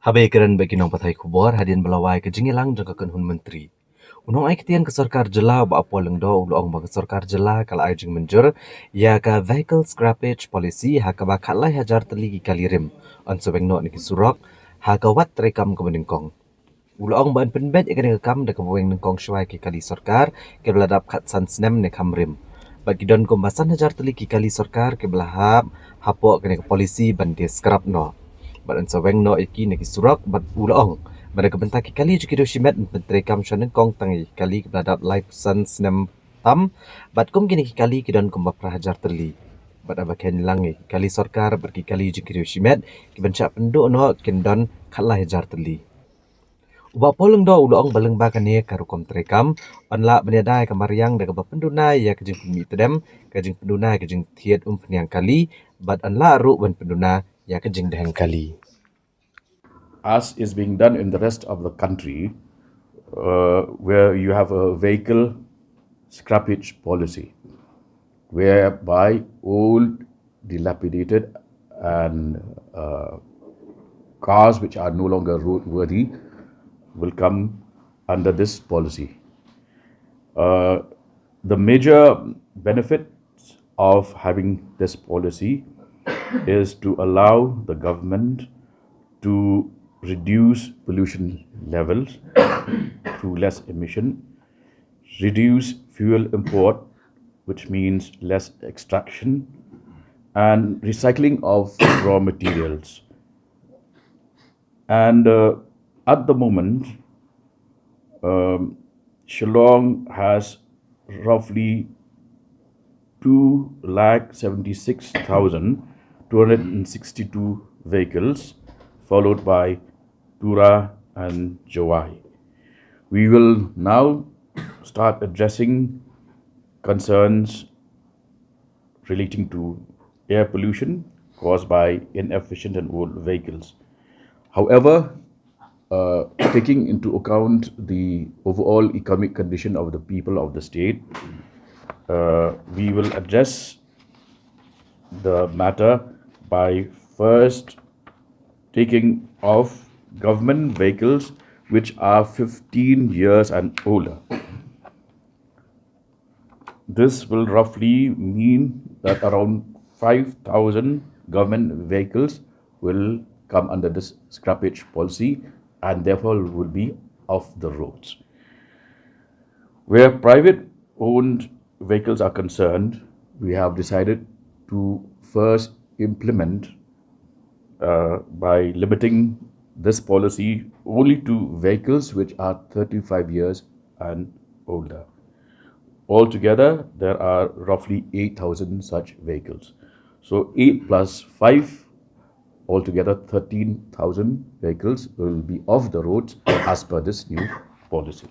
Habaikiran bagi nong pathai kubor hadian belawai ke jingilang jangkakan hun menteri. Unong ai ketian ke Sorkar Jylla ba apo lengdo uloong ba ke Sorkar Jylla kala ai jing Mynjur ya ka vehicle scrappage policy ha ka ba khalai hajar teli ki kalirim on sobeng no ni ki surok ha ka wat rekam ke meningkong. Uloong ban penbet ikan rekam de ke bueng ningkong shwai ki kali Sorkar ke beladap khat san snem ne kamrim. Bagi don kombasan hajar teli ki kali Sorkar ke belahap hapo ke polisi ban dia scrap no. Badan saweng no iki neki surak bat uloong. Bada kebentak kali juki do shimet menteri kam shanen kong tangi kali kebeladap live sun snem tam bat kum kini kali kidan kum prahajar terli. Bada baken langi kali Sorkar berki kali juki do shimet kibancak penduk no kendon khalah hajar terli. Uba poleng do uloong baleng bakane karukom terekam onla beniadai kamariang daga pendunai ya kejing pemi tedem kejing pendunai kejing thiet penyang kali bat onla ru wen penduna ya kejing dahang kali. As is being done in the rest of the country, where you have a vehicle scrappage policy, whereby old, dilapidated, and cars which are no longer roadworthy will come under this policy. The major benefits of having this policy is to allow the government to reduce pollution levels through less emission, reduce fuel import, which means less extraction, and recycling of raw materials. And at the moment, Shillong has roughly 276,262 vehicles, followed by Tura and Jawai. We will now start addressing concerns relating to air pollution caused by inefficient and old vehicles. However, taking into account the overall economic condition of the people of the state, we will address the matter by first taking off government vehicles which are 15 years and older. This will roughly mean that around 5,000 government vehicles will come under this scrappage policy and therefore will be off the roads. Where private owned vehicles are concerned, we have decided to first implement by limiting this policy only to vehicles which are 35 years and older. Altogether, there are roughly 8,000 such vehicles. So 8 plus 5, altogether 13,000 vehicles will be off the roads as per this new policy.